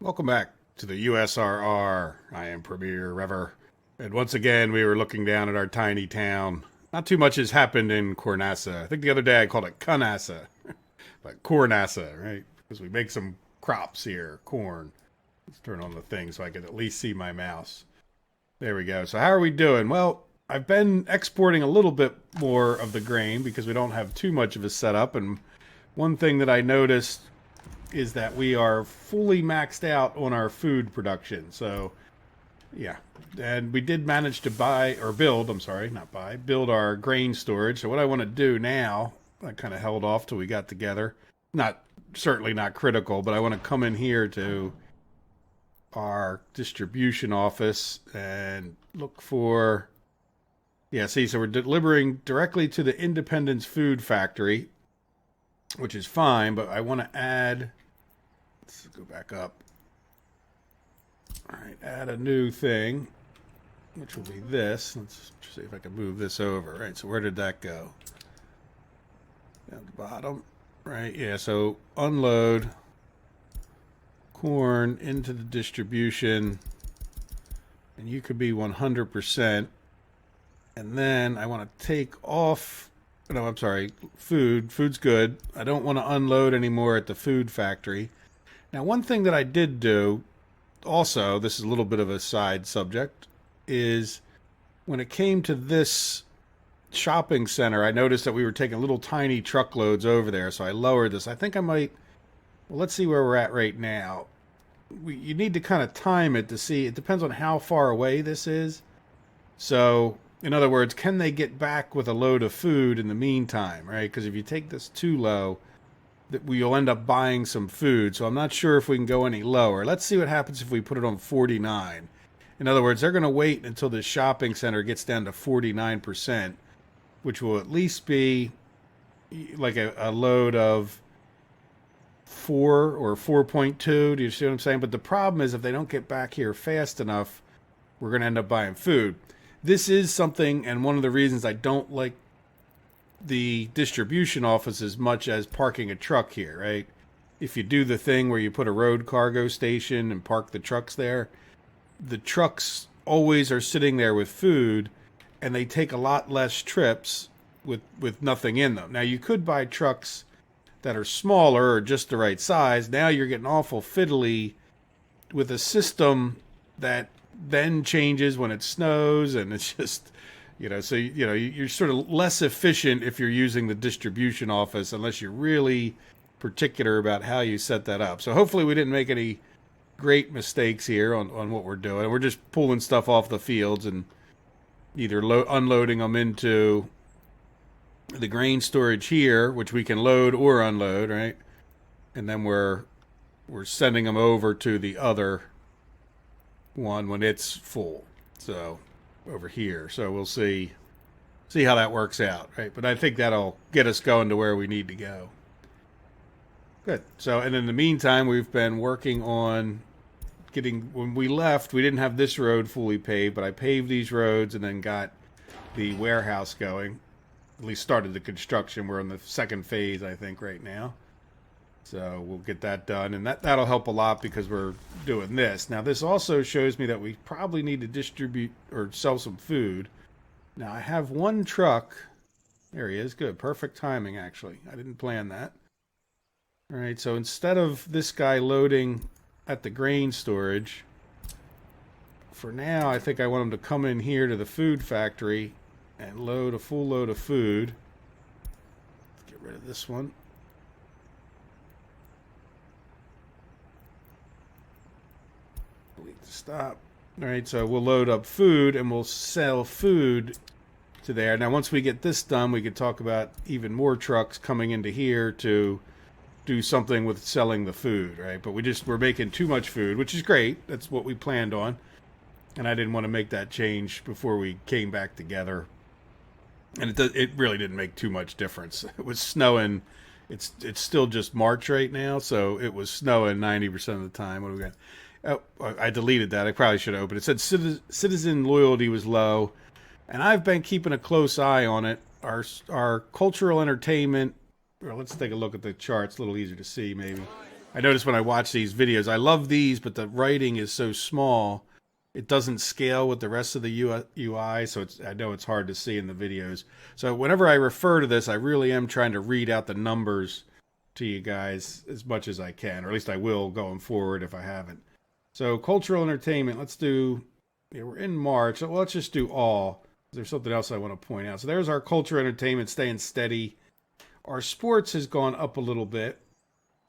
Welcome back to the USRR. I am Premier Rever. And once again, we were looking down at our tiny town. Not too much has happened in Cornassa. I think the other day I called it Canassa, but Cornassa, right? Because we make some crops here, corn. Let's turn on the thing so I can at least see my mouse. There we go. So how are we doing? Well, I've been exporting a little bit more of the grain because we don't have too much of a setup. And one thing that I noticed is that we are fully maxed out on our food production. So, yeah. And we did manage to build our grain storage. So what I want to do now, I kind of held off till we got together. Certainly not critical, but I want to come in here to our distribution office and look for, yeah, see, so we're delivering directly to the Independence Food Factory, which is fine, but I want to add, let's go back up. All right, add a new thing, which will be this. Let's see if I can move this over. All right, so where did that go? Down the bottom. Right, yeah, so unload corn into the distribution, and you could be 100%. And then I want to take off, no, I'm sorry, food. Food's good. I don't want to unload anymore at the food factory. Now, one thing that I did do, also, this is a little bit of a side subject, is when it came to this shopping center, I noticed that we were taking little tiny truckloads over there, so I lowered this. I think I might, well, let's see where we're at right now. You need to kind of time it to see, it depends on how far away this is. So, in other words, can they get back with a load of food in the meantime, right? Because if you take this too low, you'll end up buying some food. So I'm not sure if we can go any lower. Let's see what happens if we put it on 49. In other words, they're going to wait until the shopping center gets down to 49%, which will at least be like a load of 4 or 4.2. Do you see what I'm saying? But the problem is if they don't get back here fast enough, we're going to end up buying food. This is something, and one of the reasons I don't like the distribution office as much as parking a truck here, right? If you do the thing where you put a road cargo station and park the trucks there, the trucks always are sitting there with food, and they take a lot less trips with nothing in them. Now, you could buy trucks that are smaller or just the right size. Now you're getting awful fiddly with a system that then changes when it snows, and it's just, so you're sort of less efficient if you're using the distribution office unless you're really particular about how you set that up. So hopefully we didn't make any great mistakes here on what we're doing. We're just pulling stuff off the fields and either unloading them into the grain storage here, which we can load or unload, right? And then we're sending them over to the other one when it's full. So over here. So we'll see how that works out, right? But I think that'll get us going to where we need to go. Good. So, and in the meantime, we've been working on when we left, we didn't have this road fully paved, but I paved these roads and then got the warehouse going. At least started the construction. We're in the second phase, I think, right now. So we'll get that done, and that'll help a lot because we're doing this. Now, this also shows me that we probably need to distribute or sell some food. Now, I have one truck. There he is. Good. Perfect timing, actually. I didn't plan that. All right, so instead of this guy loading at the grain storage, for now, I think I want him to come in here to the food factory and load a full load of food. Let's get rid of this one. Stop. All right, so we'll load up food and we'll sell food to there. Now, once we get this done, we could talk about even more trucks coming into here to do something with selling the food, right? But we're making too much food, which is great. That's what we planned on. And I didn't want to make that change before we came back together. And it really didn't make too much difference. It was snowing. It's still just March right now, so it was snowing 90% of the time. What do we got? Oh, I deleted that. I probably should have opened it. It said citizen loyalty was low, and I've been keeping a close eye on it. Our cultural entertainment. Well, let's take a look at the charts. A little easier to see, maybe. I notice when I watch these videos, I love these, but the writing is so small, it doesn't scale with the rest of the UI, so I know it's hard to see in the videos. So whenever I refer to this, I really am trying to read out the numbers to you guys as much as I can, or at least I will going forward if I haven't. So cultural entertainment, let's do, yeah, we're in March, so let's just do all. There's something else I want to point out. So there's our culture entertainment staying steady. Our sports has gone up a little bit,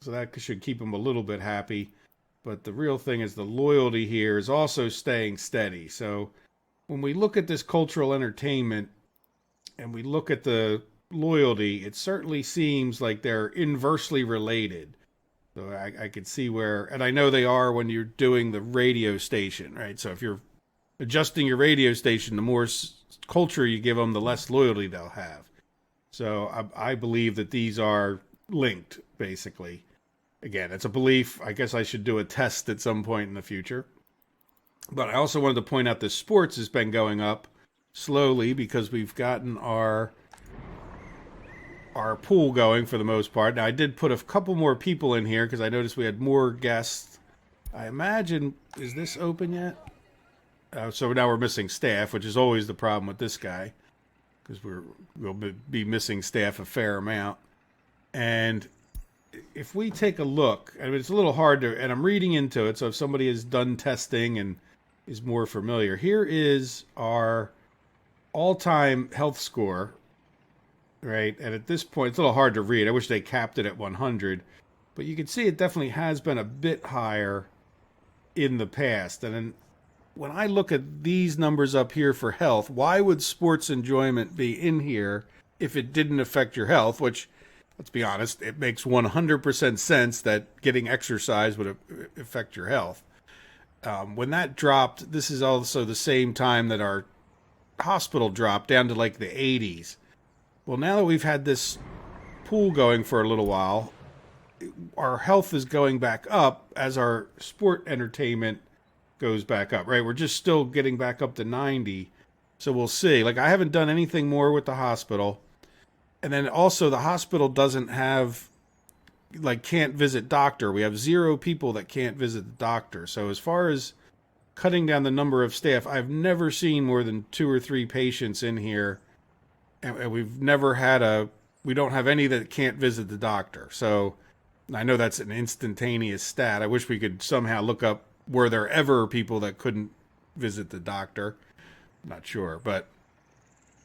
so that should keep them a little bit happy. But the real thing is the loyalty here is also staying steady. So when we look at this cultural entertainment and we look at the loyalty, it certainly seems like they're inversely related. So I could see where, and I know they are when you're doing the radio station, right? So if you're adjusting your radio station, the more culture you give them, the less loyalty they'll have. So I believe that these are linked, basically. Again, it's a belief. I guess I should do a test at some point in the future. But I also wanted to point out that sports has been going up slowly because we've gotten our pool going for the most part. Now, I did put a couple more people in here because I noticed we had more guests. I imagine, is this open yet? So now we're missing staff, which is always the problem with this guy because we'll be missing staff a fair amount. And if we take a look, I mean, it's a little hard to, and I'm reading into it, so if somebody has done testing and is more familiar, here is our all-time health score, right? And at this point, it's a little hard to read. I wish they capped it at 100, but you can see it definitely has been a bit higher in the past. And then when I look at these numbers up here for health, why would sports enjoyment be in here if it didn't affect your health, which, let's be honest, it makes 100% sense that getting exercise would affect your health. When that dropped, this is also the same time that our hospital dropped down to like the 80s. Well, now that we've had this pool going for a little while, our health is going back up as our sport entertainment goes back up, right? We're just still getting back up to 90. So we'll see. Like, I haven't done anything more with the hospital. And then also the hospital doesn't have, like, can't visit doctor. We have 0 people that can't visit the doctor. So as far as cutting down the number of staff, I've never seen more than 2 or 3 patients in here. And we've never had we don't have any that can't visit the doctor. So I know that's an instantaneous stat. I wish we could somehow look up, were there ever people that couldn't visit the doctor? I'm not sure, but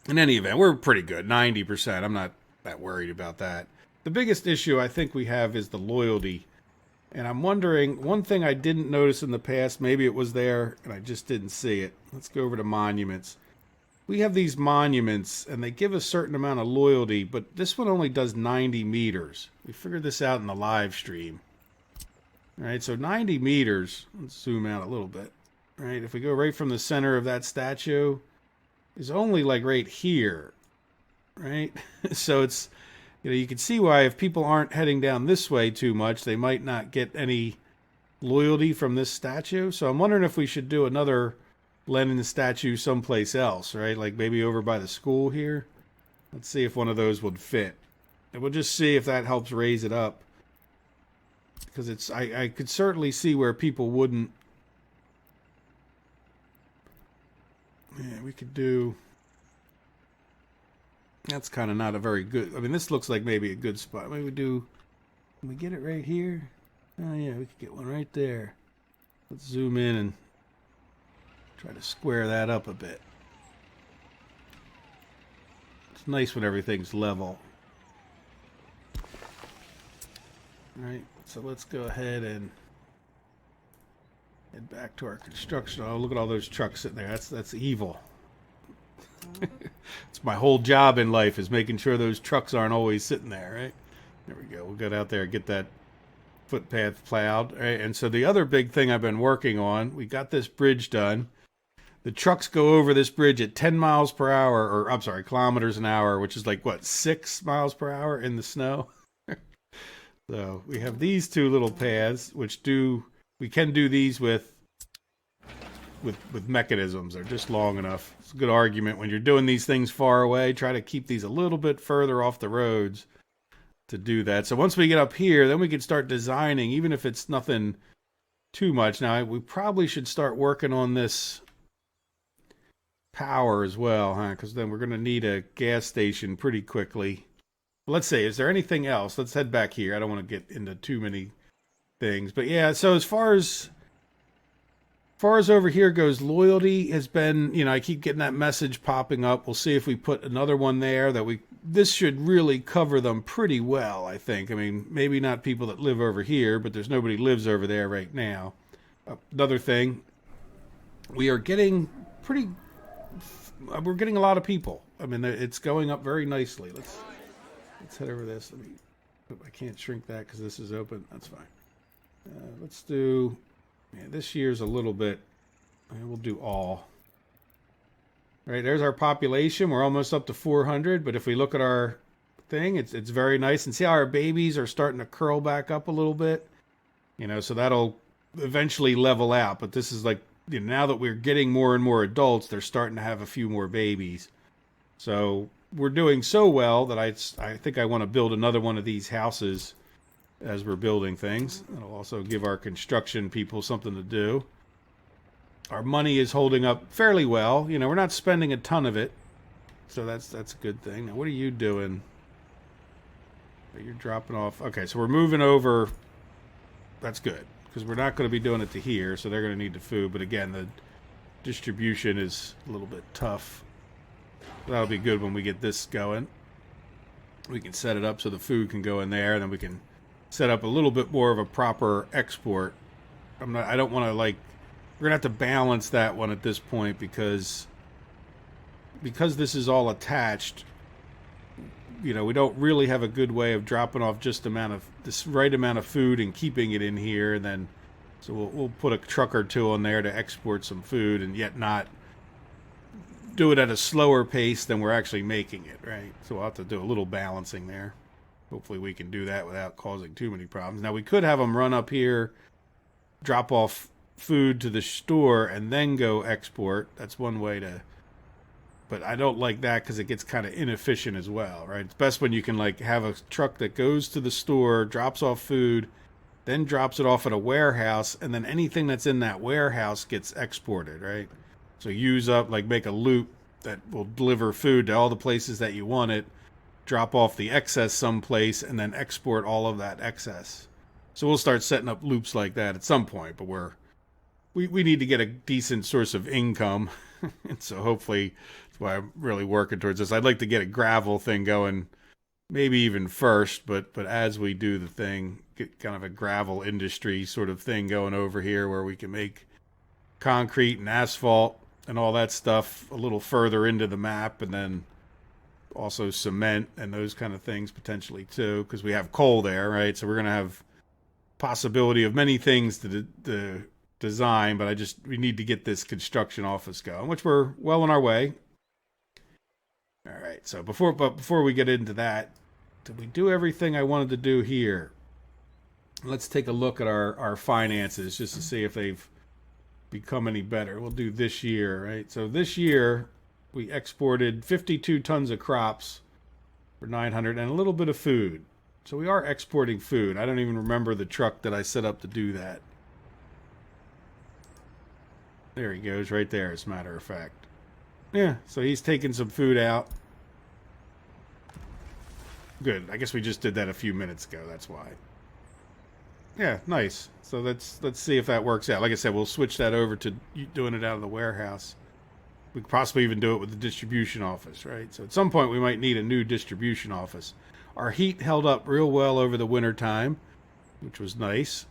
in any event, we're pretty good, 90%. I'm not that worried about that. The biggest issue I think we have is the loyalty. And I'm wondering, one thing I didn't notice in the past, maybe it was there and I just didn't see it. Let's go over to monuments. We have these monuments and they give a certain amount of loyalty, but this one only does 90 meters. We figured this out in the live stream. All right, so 90 meters, let's zoom out a little bit. All right, if we go right from the center of that statue, is only like right here, right? So it's, you can see why if people aren't heading down this way too much, they might not get any loyalty from this statue. So I'm wondering if we should do another Lenin statue someplace else, right? Like maybe over by the school here. Let's see if one of those would fit. And we'll just see if that helps raise it up. Because it's, I could certainly see where people wouldn't. Yeah, we could do. That's kind of not a very good. I mean, this looks like maybe a good spot. Maybe we do. Can we get it right here? Oh yeah, we could get one right there. Let's zoom in and try to square that up a bit. It's nice when everything's level. All right, so let's go ahead and head back to our construction. Oh, look at all those trucks sitting there. That's evil. It's my whole job in life is making sure those trucks aren't always sitting there, right? There we go. We'll get out there and get that footpath plowed. Right? And so the other big thing I've been working on, we got this bridge done. The trucks go over this bridge at 10 miles per hour, or I'm sorry, kilometers an hour, which is like, what, 6 miles per hour in the snow? So we have these 2 little paths, which we can do these with mechanisms. They're just long enough. It's a good argument when you're doing these things far away. Try to keep these a little bit further off the roads. to do that. So once we get up here, then we can start designing, even if it's nothing too much. Now, we probably should start working on this power as well, huh? Because then we're going to need a gas station pretty quickly. Let's see, is there anything else? Let's head back here. I don't want to get into too many things. But yeah, so as far as over here goes, loyalty has been, I keep getting that message popping up. We'll see if we put another one there this should really cover them pretty well, I think. I mean, maybe not people that live over here, but there's nobody lives over there right now. Another thing, we're getting a lot of people. I mean, it's going up very nicely. Let's head over this. I can't shrink that because this is open. That's fine. Let's do, this year's a little bit, we'll do all. All right, there's our population. We're almost up to 400, but if we look at our thing, it's very nice. And see how our babies are starting to curl back up a little bit? So that'll eventually level out. But this is like, now that we're getting more and more adults, they're starting to have a few more babies. So we're doing so well that I think I want to build another one of these houses as we're building things. It'll also give our construction people something to do. Our money is holding up fairly well. We're not spending a ton of it. So that's a good thing. Now, what are you doing? You're dropping off. Okay, so we're moving over. That's good, because we're not going to be doing it to here, so they're going to need the food. But again, the distribution is a little bit tough. That'll be good when we get this going. We can set it up so the food can go in there, and then we can set up a little bit more of a proper export. I don't want to we're going to have to balance that one at this point because this is all attached. We don't really have a good way of dropping off just this right amount of food and keeping it in here. And then, so we'll put a truck or two on there to export some food and yet not do it at a slower pace than we're actually making it, right? So we'll have to do a little balancing there. Hopefully we can do that without causing too many problems. Now, we could have them run up here, drop off food to the store, and then go export. That's one way to... But I don't like that because it gets kind of inefficient as well, right? It's best when you can have a truck that goes to the store, drops off food, then drops it off at a warehouse, and then anything that's in that warehouse gets exported, right? So use up, make a loop that will deliver food to all the places that you want it, drop off the excess someplace, and then export all of that excess. So we'll start setting up loops like that at some point, but we need to get a decent source of income. And so hopefully that's why I'm really working towards this. I'd like to get a gravel thing going, maybe even first, but as we do the thing, get kind of a gravel industry sort of thing going over here where we can make concrete and asphalt and all that stuff a little further into the map, and then also cement and those kind of things potentially too, because we have coal there, right? So we're going to have possibility of many things to design, but we need to get this construction office going, which we're well on our way. All right, so before we get into that, did we do everything I wanted to do here? Let's take a look at our finances just to see if they've become any better. We'll do this year, right? So this year we exported 52 tons of crops for 900 and a little bit of food. So we are exporting food. I don't even remember the truck that I set up to do that. There he goes, right there, as a matter of fact. Yeah, so he's taking some food out. Good. I guess we just did that a few minutes ago. That's why. Yeah, nice. So let's see if that works out. Like I said, we'll switch that over to doing it out of the warehouse. We could possibly even do it with the distribution office, right? So at some point we might need a new distribution office. Our heat held up real well over the winter time, which was nice.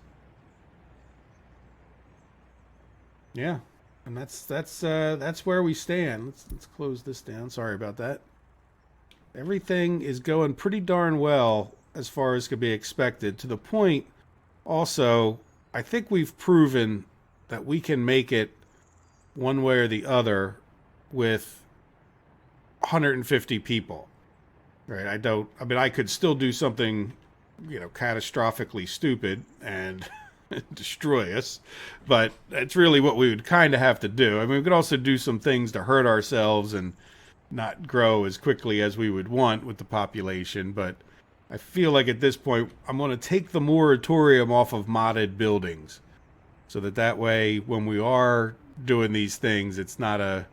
Yeah, and that's where we stand. Let's close this down. Sorry about that. Everything is going pretty darn well as far as could be expected, to the point also I think we've proven that we can make it one way or the other with 150 people. Right? I could still do something, catastrophically stupid and destroy us, but that's really what we would kind of have to do. I mean, we could also do some things to hurt ourselves and not grow as quickly as we would want with the population, but I feel like at this point, I'm going to take the moratorium off of modded buildings. So that way, when we are doing these things, it's not a...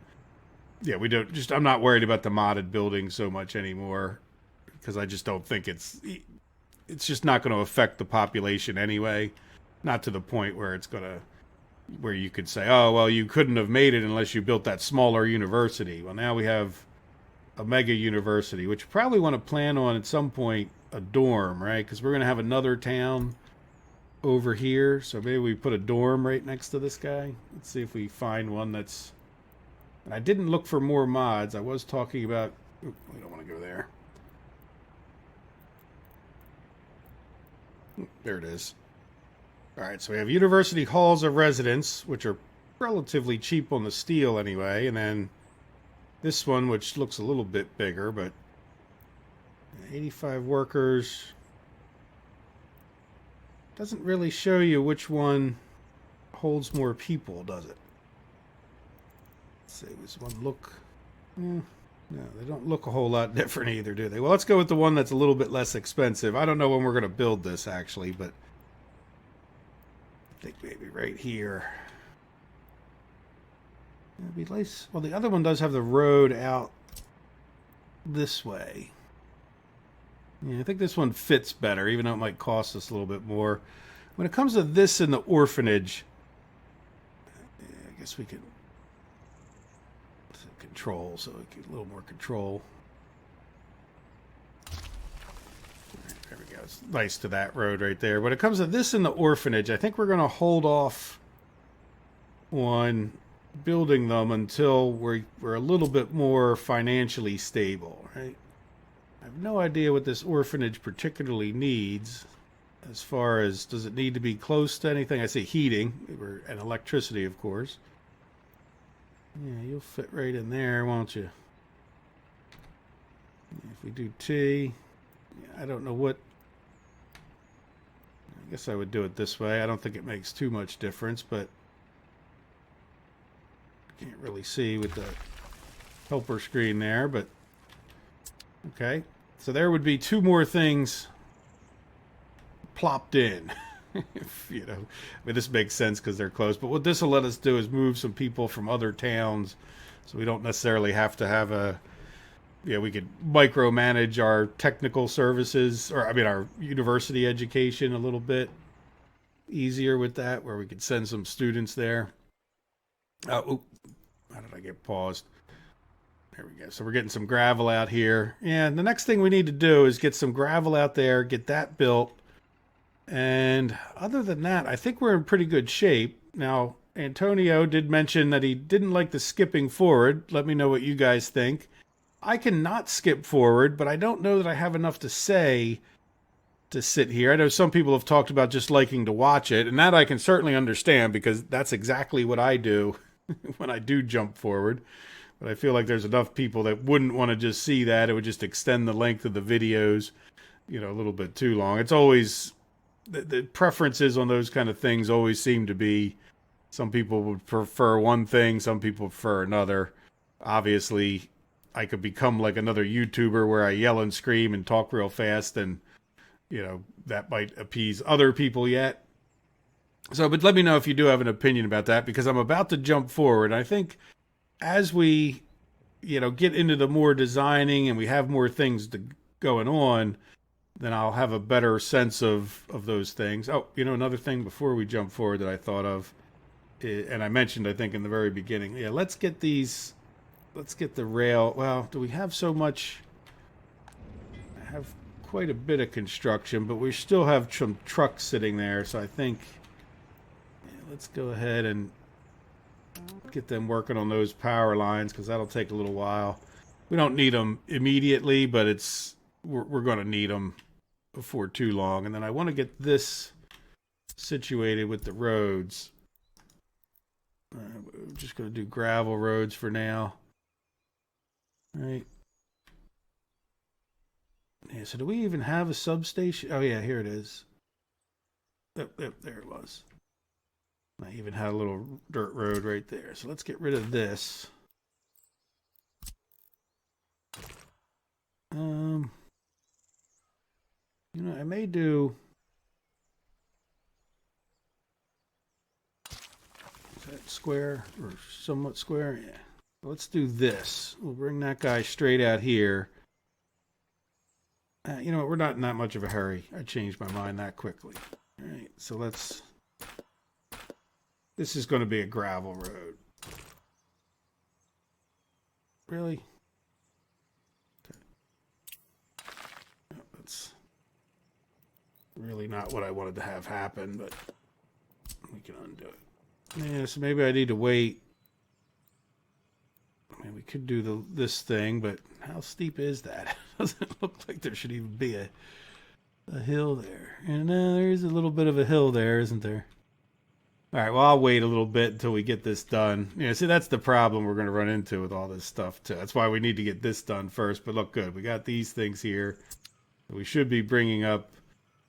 Yeah, we don't... Just, I'm not worried about the modded buildings so much anymore. Because I just don't think it's just not going to affect the population anyway. Not to the point where it's going to... Where you could say, oh, well, you couldn't have made it unless you built that smaller university. Well, now we have a mega university, which you probably want to plan on at some point a dorm, right? Because we're going to have another town over here. So maybe we put a dorm right next to this guy. Let's see if we find one that's... And I didn't look for more mods. I was talking about... Oop, we don't want to go there. There it is. All right, so we have university halls of residence, which are relatively cheap on the steel anyway, and then this one, which looks a little bit bigger, but 85 workers. Doesn't really show you which one holds more people, does it? Let's see, does one look... no, they don't look a whole lot different either, do they? Well, let's go with the one that's a little bit less expensive. I don't know when we're going to build this, actually, but I think maybe right here. That'd be nice. Well, the other one does have the road out this way. Yeah, I think this one fits better, even though it might cost us a little bit more. When it comes to this in the orphanage, I guess we could control, so we get a little more control. There we go. It's nice to that road right there. When it comes to this in the orphanage, I think we're going to hold off on building them until we're a little bit more financially stable, right? I have no idea what this orphanage particularly needs as far as, does it need to be close to anything? I say heating and electricity, of course. Yeah, you'll fit right in there, won't you? If we do T, I don't know what... I guess I would do it this way. I don't think it makes too much difference, but can't really see with the helper screen there, but okay. So there would be two more things plopped in. If, you know, I mean, this makes sense because they're close, but what this will let us do is move some people from other towns, so we don't necessarily have to have a... Yeah, we could micromanage our technical services, or I mean our university education a little bit easier with that, where we could send some students there. Oh, how did I get paused? There we go. So we're getting some gravel out here. And the next thing we need to do is get some gravel out there, get that built. And other than that, I think we're in pretty good shape. Now, Antonio did mention that he didn't like the skipping forward. Let me know what you guys think. I can not skip forward, but I don't know that I have enough to say to sit here. I know some people have talked about just liking to watch it, and that I can certainly understand because that's exactly what I do when I do jump forward. But I feel like there's enough people that wouldn't want to just see that. It would just extend the length of the videos, you know, a little bit too long. It's always... The preferences on those kind of things always seem to be, some people would prefer one thing, some people prefer another. Obviously, I could become like another YouTuber where I yell and scream and talk real fast, and, you know, that might appease other people yet. So, but let me know if you do have an opinion about that, because I'm about to jump forward. I think as we, you know, get into the more designing and we have more things going on, then I'll have a better sense of those things. Oh, you know, another thing before we jump forward that I thought of, and I mentioned, I think, in the very beginning. Yeah, let's get the rail. Well, do we have so much? I have quite a bit of construction, but we still have some trucks sitting there. So I think, yeah, let's go ahead and get them working on those power lines, because that'll take a little while. We don't need them immediately, but we're going to need them before too long. And then I want to get this situated with the roads. We're just going to do gravel roads for now. All right. Yeah, so do we even have a substation? Oh, yeah, here it is. Yep, there it was. I even had a little dirt road right there. So let's get rid of this. You know, I may do... Is that square or somewhat square? Yeah. Let's do this. We'll bring that guy straight out here. You know what? We're not in that much of a hurry. I changed my mind that quickly. All right, so let's... This is going to be a gravel road. Really? Okay. No, that's really not what I wanted to have happen, but we can undo it. Yeah, so maybe I need to wait. I mean, we could do this thing, but how steep is that? Doesn't look like there should even be a hill there. And there's a little bit of a hill there, isn't there? All right, well, I'll wait a little bit until we get this done. Yeah, see, that's the problem we're going to run into with all this stuff, too. That's why we need to get this done first. But look good. We got these things here. We should be bringing up...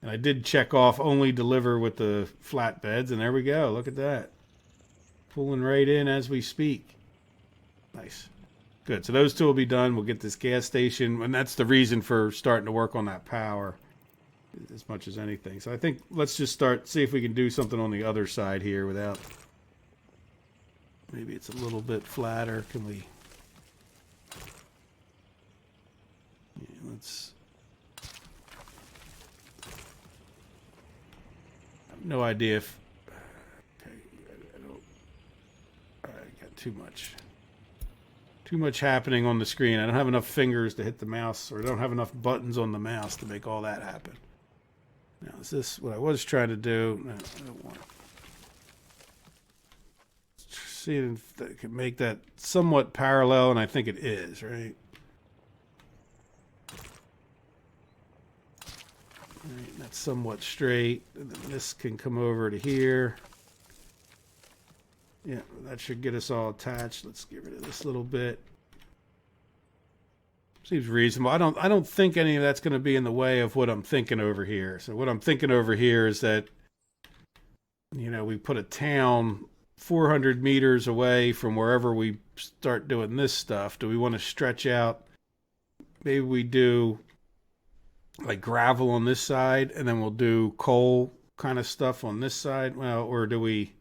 And I did check off only deliver with the flatbeds, and there we go. Look at that. Pulling right in as we speak. Nice. Good. So those two will be done. We'll get this gas station, and that's the reason for starting to work on that power as much as anything. So I think let's just see if we can do something on the other side here without... Maybe it's a little bit flatter. Can we... Yeah, let's... I have no idea if... Okay, I got too much happening on the screen. I don't have enough fingers to hit the mouse, or I don't have enough buttons on the mouse to make all that happen. Now, is this what I was trying to do? No, I don't want to. See if I can make that somewhat parallel, and I think it is, right? Right, that's somewhat straight, and then this can come over to here. Yeah, that should get us all attached. Let's get rid of this little bit. Seems reasonable. I don't think any of that's going to be in the way of what I'm thinking over here. So what I'm thinking over here is that, you know, we put a town 400 meters away from wherever we start doing this stuff. Do we want to stretch out? Maybe we do like gravel on this side, and then we'll do coal kind of stuff on this side. Well, or do we...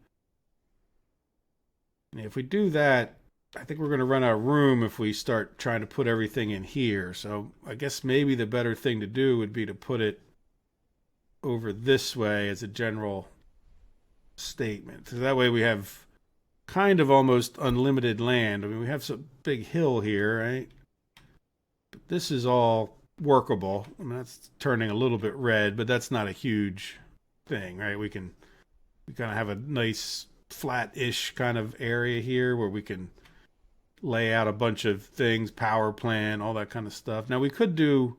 If we do that, I think we're going to run out of room if we start trying to put everything in here. So I guess maybe the better thing to do would be to put it over this way as a general statement. So that way we have kind of almost unlimited land. I mean, we have some big hill here, right? But this is all workable. I mean, that's turning a little bit red, but that's not a huge thing, right? We kind of have a nice flat-ish kind of area here where we can lay out a bunch of things, power plant, all that kind of stuff. Now, we could do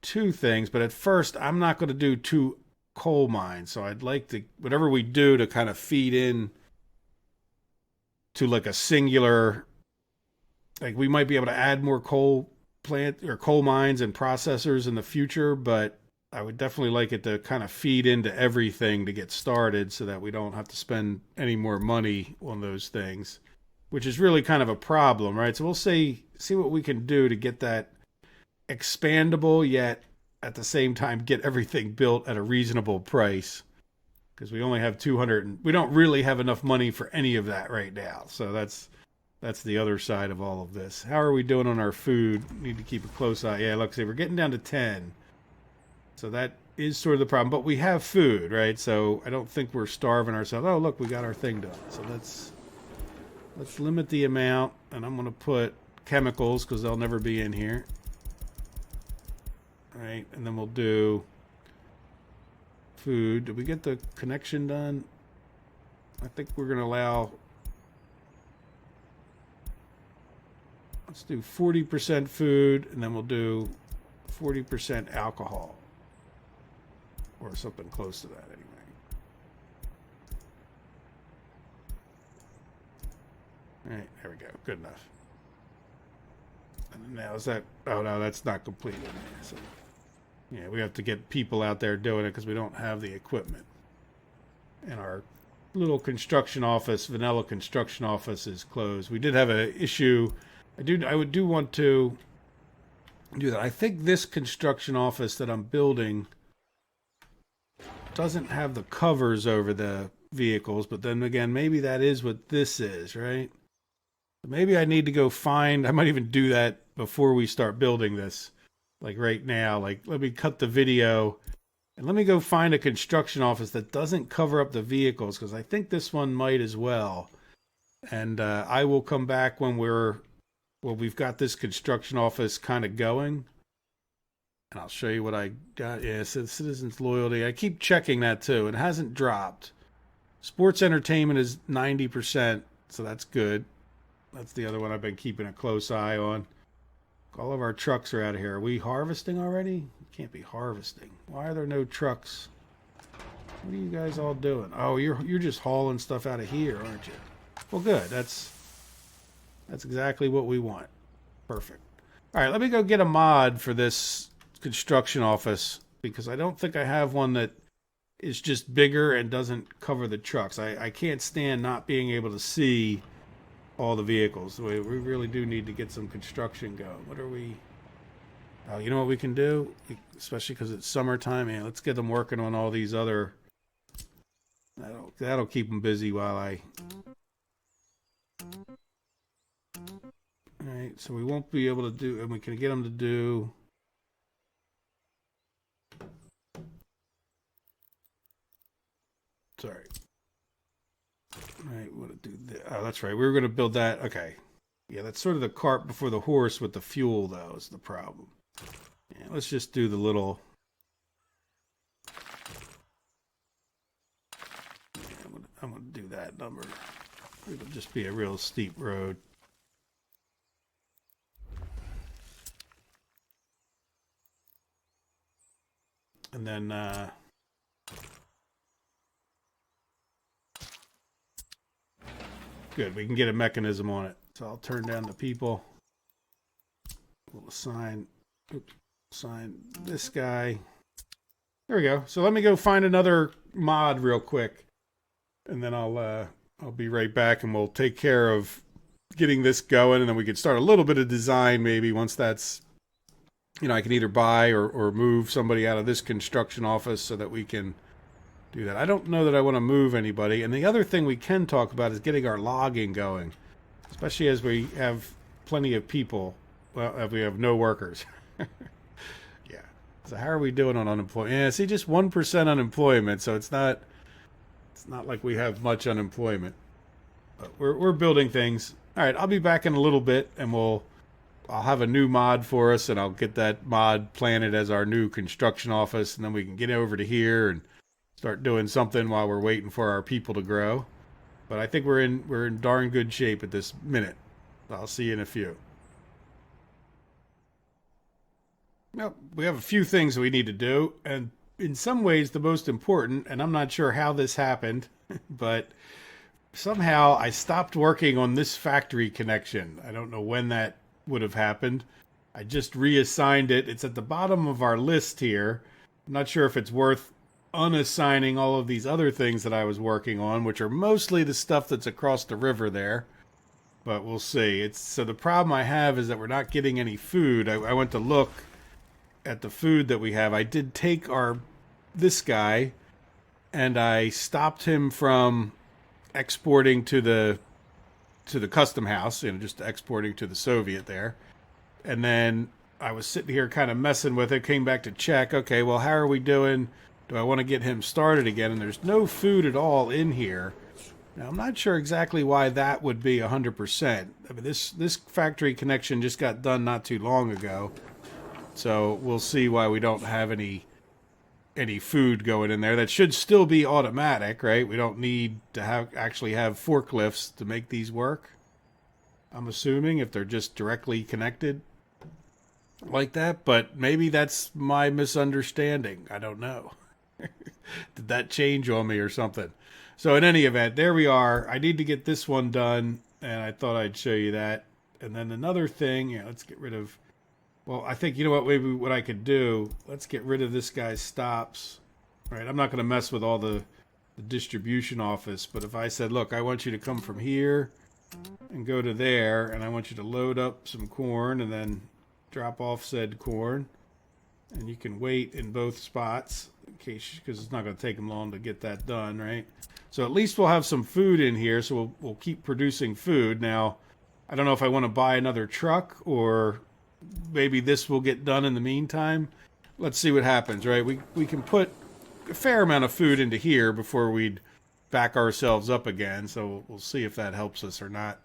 two things, but at first, I'm not going to do two coal mines. So I'd like to, whatever we do to kind of feed in to like a singular, like we might be able to add more coal plant or coal mines and processors in the future, but I would definitely like it to kind of feed into everything to get started so that we don't have to spend any more money on those things, which is really kind of a problem, right? So we'll see what we can do to get that expandable, yet at the same time get everything built at a reasonable price, because we only have 200 and we don't really have enough money for any of that right now. So that's the other side of all of this. How are we doing on our food? Need to keep a close eye. Yeah, look, see, we're getting down to 10. So that is sort of the problem, but we have food, right? So I don't think we're starving ourselves. Oh, look, we got our thing done. So let's limit the amount, and I'm going to put chemicals because they'll never be in here. All right, and then we'll do food. Did we get the connection done? I think we're going to allow... Let's do 40% food, and then we'll do 40% alcohol. Or something close to that, anyway. All right, there we go. Good enough. And now is that... Oh, no, that's not complete. So, yeah, we have to get people out there doing it because we don't have the equipment. And our little construction office, vanilla construction office, is closed. We did have an issue. I would want to do that. I think this construction office that I'm building doesn't have the covers over the vehicles, but then again, maybe that is what this is, right? Maybe I need to go find, I might even do that before we start building this, like right now. Like, let me cut the video and let me go find a construction office that doesn't cover up the vehicles, because I think this one might as well. And I will come back when we've got this construction office kind of going. And I'll show you what I got. Yeah, so Citizens Loyalty. I keep checking that too. It hasn't dropped. Sports Entertainment is 90%, so that's good. That's the other one I've been keeping a close eye on. All of our trucks are out of here. Are we harvesting already? We can't be harvesting. Why are there no trucks? What are you guys all doing? Oh, you're just hauling stuff out of here, aren't you? Well, good. That's exactly what we want. Perfect. All right, let me go get a mod for this construction office, because I don't think I have one that is just bigger and doesn't cover the trucks. I can't stand not being able to see all the vehicles. We really do need to get some construction going. What are we... Oh, you know what we can do? Especially because it's summertime. Man, let's get them working on all these other... That'll keep them busy while I... Alright, so we won't be able to do... And we can get them to do... Sorry. Right, what to do there? Oh, that's right. We were going to build that. Okay. Yeah, that's sort of the cart before the horse with the fuel, though, is the problem. Yeah, let's just do the little... Yeah, I'm going to do that number. It'll just be a real steep road. And then... Good, we can get a mechanism on it. So I'll turn down the people. We'll assign this guy. There we go. So let me go find another mod real quick. And then I'll be right back, and we'll take care of getting this going, and then we can start a little bit of design maybe once that's, you know, I can either buy or move somebody out of this construction office so that we can do that. I don't know that I want to move anybody. And the other thing we can talk about is getting our logging going, especially as we have plenty of people. Well, if we have no workers. Yeah. So how are we doing on unemployment? Yeah, see, just 1% unemployment. So it's not like we have much unemployment. But we're building things. All right, I'll be back in a little bit, and I'll have a new mod for us, and I'll get that mod planted as our new construction office, and then we can get over to here and start doing something while we're waiting for our people to grow. But I think we're in darn good shape at this minute. I'll see you in a few. Well, we have a few things we need to do, and in some ways the most important, and I'm not sure how this happened, but somehow I stopped working on this factory connection. I don't know when that would have happened. I just reassigned it. It's at the bottom of our list here. I'm not sure if it's worth unassigning all of these other things that I was working on, which are mostly the stuff that's across the river there. But we'll see. So the problem I have is that we're not getting any food. I went to look at the food that we have. I did take this guy, and I stopped him from exporting to the custom house, you know, just exporting to the Soviet there. And then I was sitting here kind of messing with it, came back to check. Okay, well, how are we doing? Do I want to get him started again? And there's no food at all in here. Now, I'm not sure exactly why that would be 100%. I mean, this factory connection just got done not too long ago. So we'll see why we don't have any food going in there. That should still be automatic, right? We don't need to actually have forklifts to make these work. I'm assuming if they're just directly connected like that, but maybe that's my misunderstanding. I don't know. Did that change on me or something? So in any event, there we are. I need to get this one done, and I thought I'd show you that. And then another thing, yeah, let's get rid of... Well, I think, you know what, maybe what I could do, let's get rid of this guy's stops. All right, I'm not going to mess with all the distribution office, but if I said, look, I want you to come from here and go to there, and I want you to load up some corn and then drop off said corn. And you can wait in both spots in case, because it's not going to take them long to get that done, right? So at least we'll have some food in here, so we'll keep producing food. Now, I don't know if I want to buy another truck, or maybe this will get done in the meantime. Let's see what happens, right? We can put a fair amount of food into here before we'd back ourselves up again, so we'll see if that helps us or not.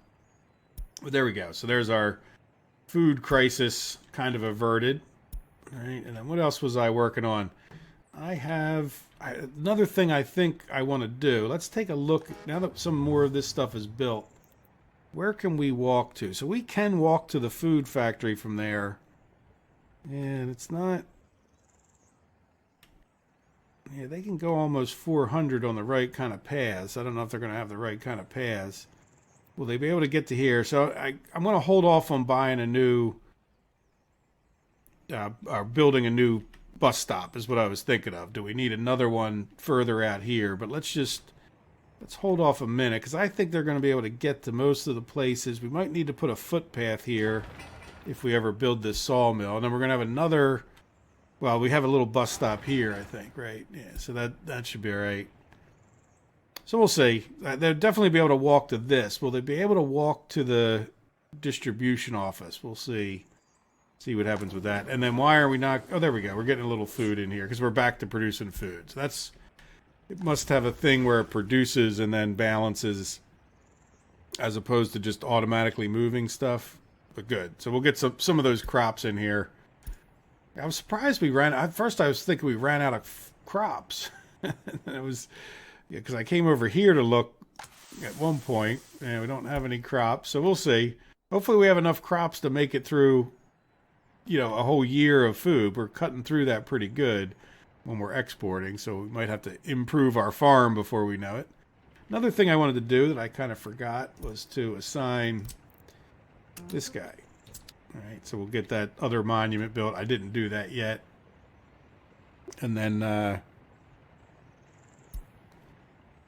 But there we go. So there's our food crisis kind of averted. All right, and then what else was I working on? I have another thing I think I want to do. Let's take a look, now that some more of this stuff is built. Where can we walk to? So we can walk to the food factory from there. And it's not... Yeah, they can go almost 400 on the right kind of paths. I don't know if they're going to have the right kind of paths. Will they be able to get to here? So I'm going to hold off on buying a new... or building a new bus stop is what I was thinking of. Do we need another one further out here? But let's hold off a minute, because I think they're going to be able to get to most of the places. We might need to put a footpath here if we ever build this sawmill. And then we're going to have another, well, we have a little bus stop here, I think, right? Yeah, so that should be all right. So we'll see. They'll definitely be able to walk to this. Will they be able to walk to the distribution office? We'll see. See what happens with that. And then why are we not... Oh, there we go. We're getting a little food in here because we're back to producing food. So that's... It must have a thing where it produces and then balances as opposed to just automatically moving stuff. But good. So we'll get some of those crops in here. I was surprised we ran... At first I was thinking we ran out of crops. It was... Yeah, because I came over here to look at one point, and we don't have any crops. So we'll see. Hopefully we have enough crops to make it through... a whole year of food. We're cutting through that pretty good when we're exporting, so we might have to improve our farm before we know it. Another thing I wanted to do that I kind of forgot was to assign this guy. All right, so we'll get that other monument built. I didn't do that yet. And then,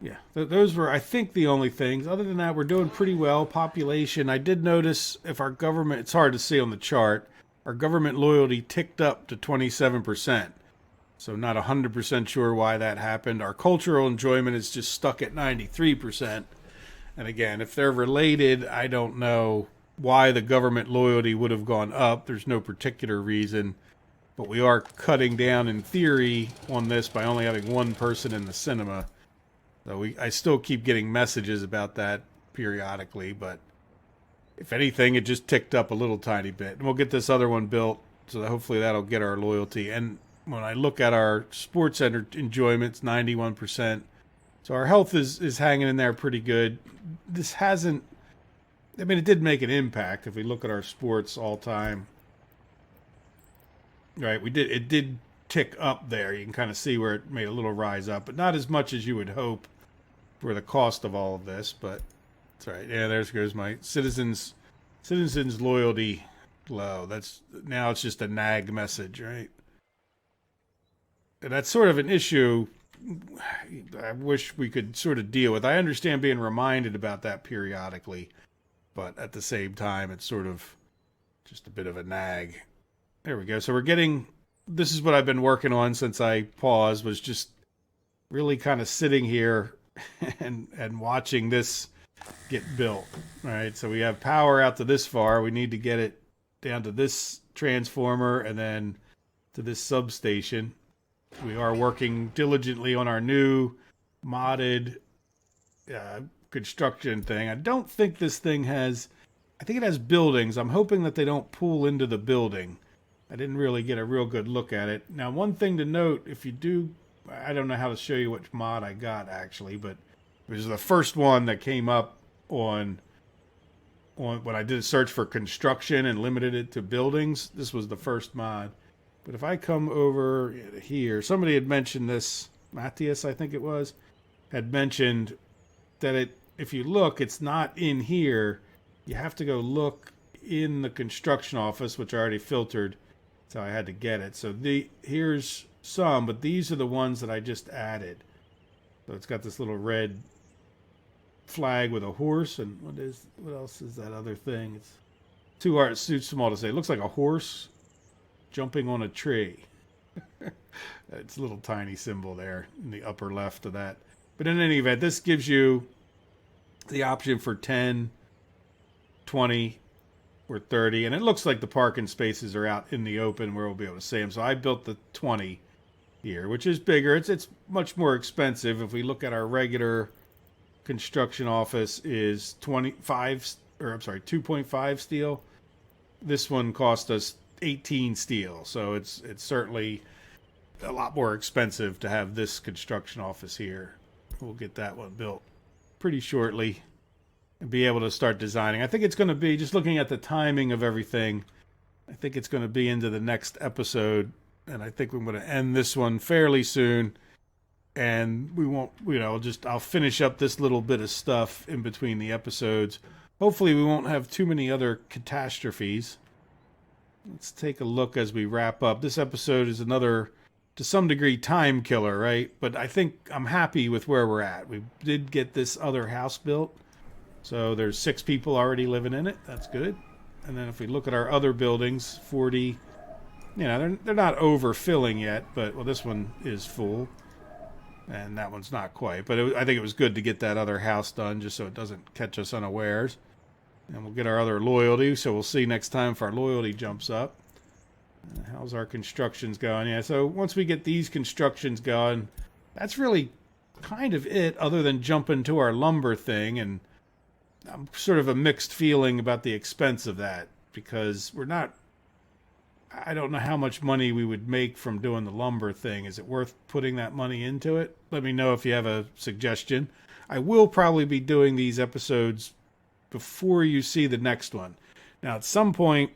yeah, those were, I think, the only things. Other than that, we're doing pretty well. Population, I did notice if our government, it's hard to see on the chart, our government loyalty ticked up to 27%. So not 100% sure why that happened. Our cultural enjoyment is just stuck at 93%. And again, if they're related, I don't know why the government loyalty would have gone up. There's no particular reason. But we are cutting down, in theory, on this by only having one person in the cinema. So I still keep getting messages about that periodically, but if anything, it just ticked up a little tiny bit. And we'll get this other one built, so that hopefully that'll get our loyalty. And when I look at our sports enjoyment, it's 91%. So our health is hanging in there pretty good. This hasn't... I mean, it did make an impact if we look at our sports all time. Right, it did tick up there. You can kind of see where it made a little rise up, but not as much as you would hope for the cost of all of this, but that's right. Yeah, there goes my citizens loyalty low. Now it's just a nag message, right? And that's sort of an issue I wish we could sort of deal with. I understand being reminded about that periodically, but at the same time, it's sort of just a bit of a nag. There we go. So we're getting, this is what I've been working on since I paused, was just really kind of sitting here and watching this get built. All right. So we have power out to this far. We need to get it down to this transformer and then to this substation. We are working diligently on our new modded construction thing. I don't think this thing has, I think it has buildings. I'm hoping that they don't pull into the building. I didn't really get a real good look at it. Now, one thing to note, if you do, I don't know how to show you which mod I got actually, but it was the first one that came up on when I did a search for construction and limited it to buildings. This was the first mod. But if I come over here, somebody had mentioned this, Matthias, I think it was, had mentioned that if you look, it's not in here. You have to go look in the construction office, which I already filtered. So I had to get it. So here's some, but these are the ones that I just added. So it's got this little red flag with a horse, and what else is that other thing? too small to say. It looks like a horse jumping on a tree. It's a little tiny symbol there in the upper left of that. But in any event, this gives you the option for 10, 20, or 30. And it looks like the parking spaces are out in the open where we'll be able to see them. So I built the 20 here, which is bigger. It's much more expensive. If we look at our regular construction office is 2.5 steel. This one cost us 18 steel. So it's certainly a lot more expensive to have this construction office here. We'll get that one built pretty shortly and be able to start designing. I think it's going to be, just looking at the timing of everything, I think it's going to be into the next episode. And I think we're going to end this one fairly soon. And we won't, I'll finish up this little bit of stuff in between the episodes. Hopefully we won't have too many other catastrophes. Let's take a look as we wrap up. This episode is another, to some degree, time killer, right? But I think I'm happy with where we're at. We did get this other house built. So there's 6 people already living in it. That's good. And then if we look at our other buildings, 40, they're not overfilling yet, but, well, this one is full. And that one's not quite. But I think it was good to get that other house done just so it doesn't catch us unawares. And we'll get our other loyalty, so we'll see next time if our loyalty jumps up. How's our constructions going? Yeah, so once we get these constructions going, that's really kind of it, other than jumping to our lumber thing. And I'm sort of a mixed feeling about the expense of that, because I don't know how much money we would make from doing the lumber thing. Is it worth putting that money into it? Let me know if you have a suggestion. I will probably be doing these episodes before you see the next one. Now, at some point,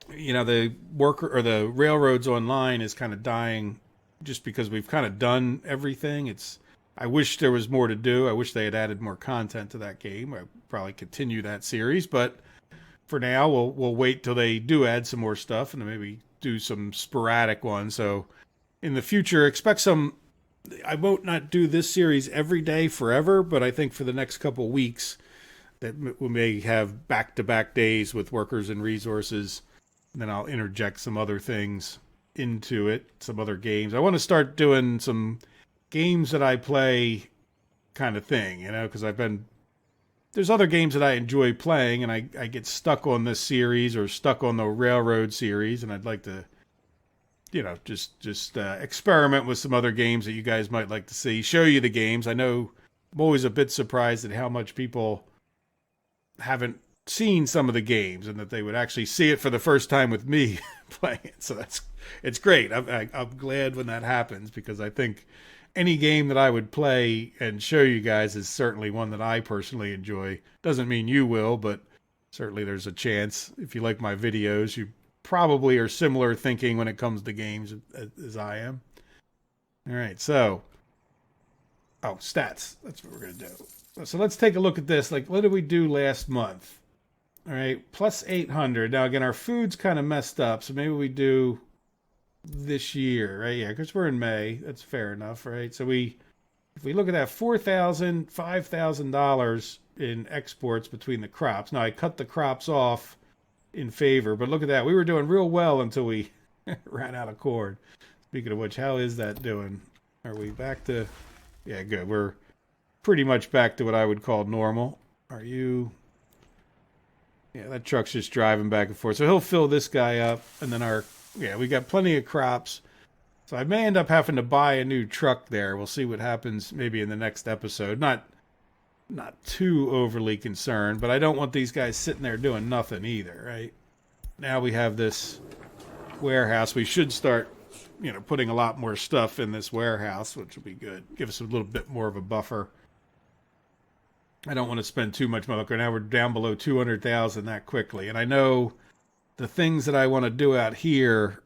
the railroads online is kind of dying just because we've kind of done everything. I wish there was more to do. I wish they had added more content to that game. I'll probably continue that series, but for now, we'll wait till they do add some more stuff and then maybe do some sporadic ones. So in the future, expect some. I won't not do this series every day forever, but I think for the next couple of weeks that we may have back-to-back days with workers and resources. And then I'll interject some other things into it, some other games. I want to start doing some games that I play kind of thing, because there's other games that I enjoy playing, and I get stuck on this series or stuck on the railroad series, and I'd like to, just experiment with some other games that you guys might like to see, show you the games. I know I'm always a bit surprised at how much people haven't seen some of the games and that they would actually see it for the first time with me playing it. So it's great. I'm glad when that happens, because I think any game that I would play and show you guys is certainly one that I personally enjoy. Doesn't mean you will, but certainly there's a chance. If you like my videos, you probably are similar thinking when it comes to games as I am. All right, so stats. That's what we're going to do. So let's take a look at this. Like, what did we do last month? All right, plus 800. Now, again, our food's kind of messed up, so maybe we do this year, right? Yeah, because we're in May. That's fair enough, right? So if we look at that, $4,000, $5,000 in exports between the crops. Now, I cut the crops off in favor, but look at that. We were doing real well until we ran out of corn. Speaking of which, how is that doing? Are we back to... Yeah, good. We're pretty much back to what I would call normal. Are you... Yeah, that truck's just driving back and forth. So he'll fill this guy up, and then we got plenty of crops. So I may end up having to buy a new truck there. We'll see what happens maybe in the next episode. Not too overly concerned, but I don't want these guys sitting there doing nothing either, right? Now we have this warehouse. We should start, putting a lot more stuff in this warehouse, which will be good. Give us a little bit more of a buffer. I don't want to spend too much money. Now we're down below 200,000 that quickly. And I know the things that I want to do out here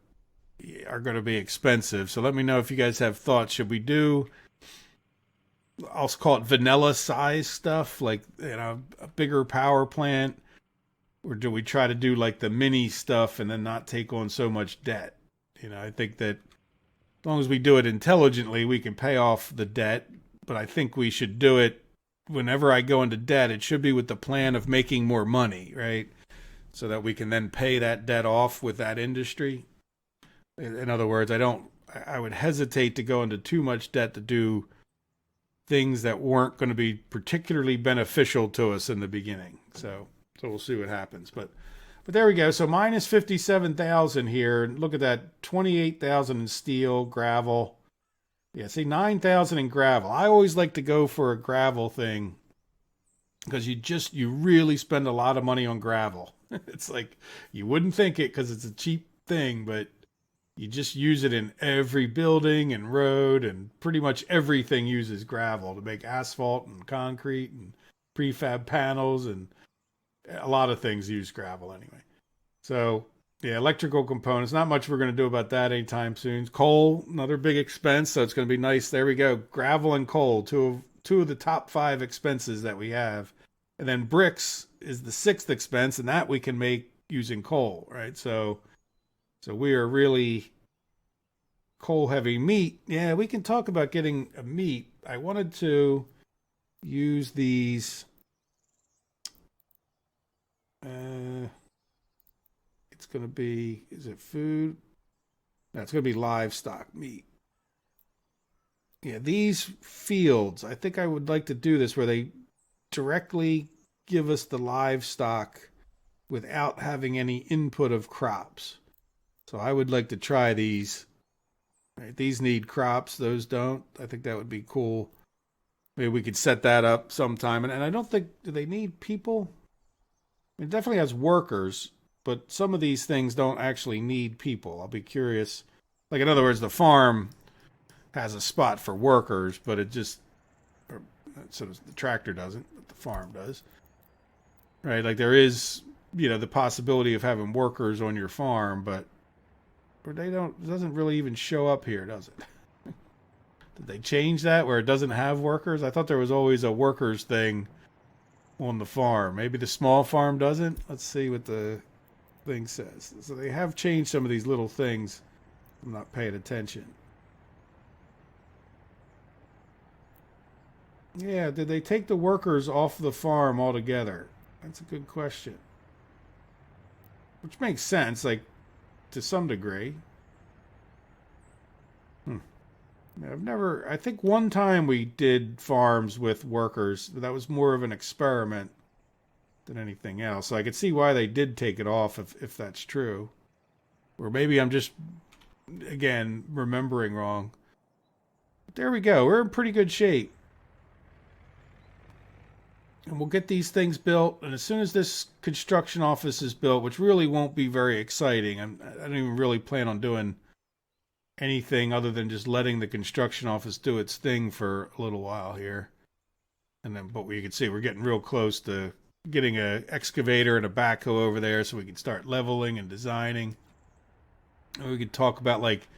are going to be expensive. So let me know if you guys have thoughts. Should we do, I'll call it vanilla size stuff, like, a bigger power plant? Or do we try to do like the mini stuff and then not take on so much debt? I think that as long as we do it intelligently, we can pay off the debt. But I think we should do it whenever I go into debt, it should be with the plan of making more money, right? so that we can then pay that debt off with that industry. In other words, I would hesitate to go into too much debt to do things that weren't going to be particularly beneficial to us in the beginning. So we'll see what happens. But there we go. So minus 57,000 here. Look at that, 28,000 in steel, gravel. Yeah, see, 9,000 in gravel. I always like to go for a gravel thing because you really spend a lot of money on gravel. It's like, you wouldn't think it because it's a cheap thing, but you just use it in every building and road, and pretty much everything uses gravel to make asphalt and concrete and prefab panels, and a lot of things use gravel anyway. So, yeah, electrical components, not much we're going to do about that anytime soon. Coal, another big expense, so it's going to be nice. There we go. Gravel and coal, two of the top 5 expenses that we have. And then bricks is the 6th expense, and that we can make using coal, right? So we are really coal heavy. Meat, yeah, we can talk about getting a meat. I wanted to use these. It's going to be, is it food? No, it's going to be livestock meat. Yeah, these fields, I think I would like to do this where they directly give us the livestock without having any input of crops. So I would like to try these. Right, these need crops, those don't. I think that would be cool. Maybe we could set that up sometime. And I don't think, do they need people? It definitely has workers, but some of these things don't actually need people. I'll be curious. Like, in other words, the farm has a spot for workers, but it just, so the tractor doesn't, but the farm does. Right? Like, there is, the possibility of having workers on your farm, but they don't, it doesn't really even show up here, does it? Did they change that where it doesn't have workers? I thought there was always a workers thing on the farm. Maybe the small farm doesn't. Let's see what the thing says. So they have changed some of these little things. I'm not paying attention. Yeah, did they take the workers off the farm altogether? That's a good question. Which makes sense, like, to some degree. I think one time we did farms with workers. That was more of an experiment than anything else. So I could see why they did take it off if that's true. Or maybe I'm just, again, remembering wrong. But there we go. We're in pretty good shape. And we'll get these things built. And as soon as this construction office is built, which really won't be very exciting, I don't even really plan on doing anything other than just letting the construction office do its thing for a little while here. And then, but you can see we're getting real close to getting an excavator and a backhoe over there so we can start leveling and designing. And we could talk about like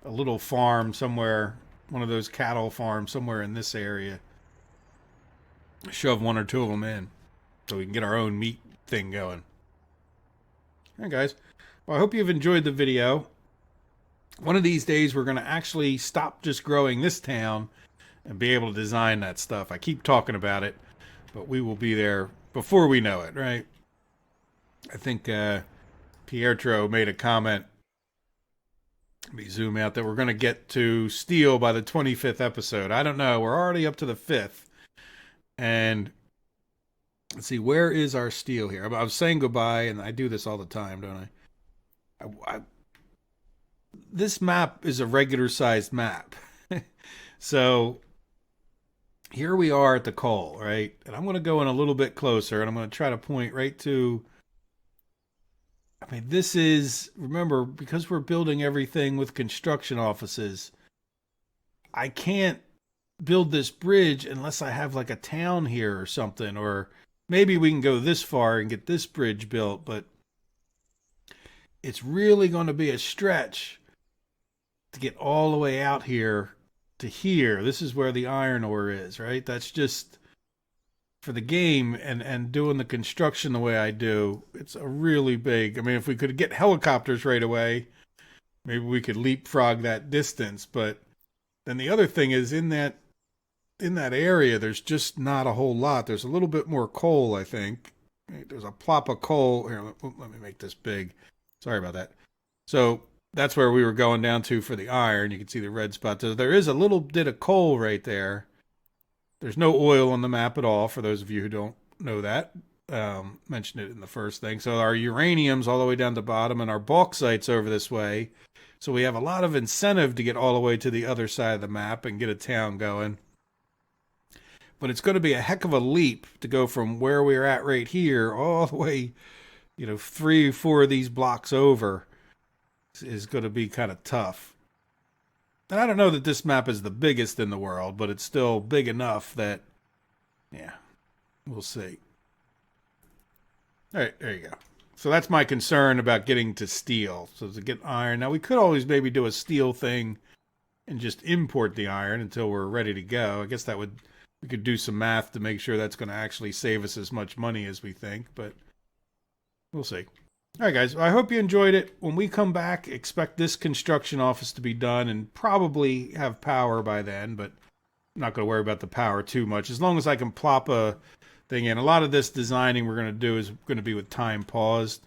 a little farm somewhere, one of those cattle farms somewhere in this area. Shove 1 or 2 of them in so we can get our own meat thing going. All right, guys. Well, I hope you've enjoyed the video. One of these days, we're going to actually stop just growing this town and be able to design that stuff. I keep talking about it, but we will be there before we know it, right? I think Pietro made a comment. Let me zoom out that we're going to get to steel by the 25th episode. I don't know. We're already up to the 5th. And let's see, where is our steel here? I was saying goodbye, and I do this all the time, don't I? This map is a regular sized map. So here we are at the coal, right? And I'm going to go in a little bit closer, and I'm going to try to point right to, this is, remember, because we're building everything with construction offices, I can't build this bridge unless I have like a town here or something, or maybe we can go this far and get this bridge built, but it's really going to be a stretch to get all the way out here to here. This is where the iron ore is, right? That's just for the game, and doing the construction the way I do, it's a really big, if we could get helicopters right away, maybe we could leapfrog that distance. But then the other thing is in that area, there's just not a whole lot. There's a little bit more coal, I think. There's a plop of coal here. Let me make this big. Sorry about that. So that's where we were going down to for the iron. You can see the red spot. So there is a little bit of coal right there. There's no oil on the map at all, for those of you who don't know that. Mentioned it in the first thing. So our uranium's all the way down the bottom, and our bauxite's over this way. So we have a lot of incentive to get all the way to the other side of the map and get a town going. But it's going to be a heck of a leap to go from where we're at right here all the way, 3 or 4 of these blocks over is going to be kind of tough. And I don't know that this map is the biggest in the world, but it's still big enough that, yeah, we'll see. All right, there you go. So that's my concern about getting to steel. So to get iron. Now, we could always maybe do a steel thing and just import the iron until we're ready to go. I guess we could do some math to make sure that's going to actually save us as much money as we think, but we'll see. All right, guys, I hope you enjoyed it. When we come back, expect this construction office to be done and probably have power by then, but I'm not going to worry about the power too much. As long as I can plop a thing in. A lot of this designing we're going to do is going to be with time paused,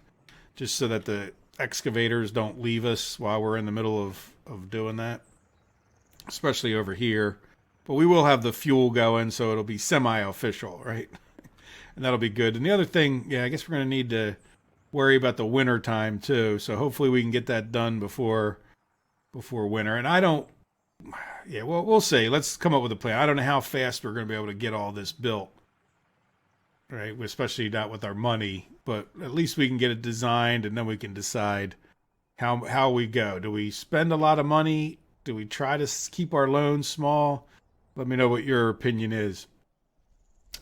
just so that the excavators don't leave us while we're in the middle of doing that, especially over here. But we will have the fuel going, so it'll be semi-official, right? And that'll be good. And the other thing, yeah, I guess we're going to need to worry about the winter time too. So hopefully we can get that done before winter. And I don't, yeah, well, we'll see. Let's come up with a plan. I don't know how fast we're going to be able to get all this built, right? Especially not with our money, but at least we can get it designed, and then we can decide how we go. Do we spend a lot of money? Do we try to keep our loans small? Let me know what your opinion is.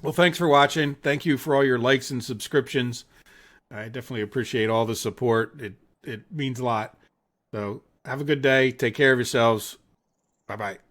Well, thanks for watching. Thank you for all your likes and subscriptions. I definitely appreciate all the support. It means a lot. So have a good day. Take care of yourselves. Bye-bye.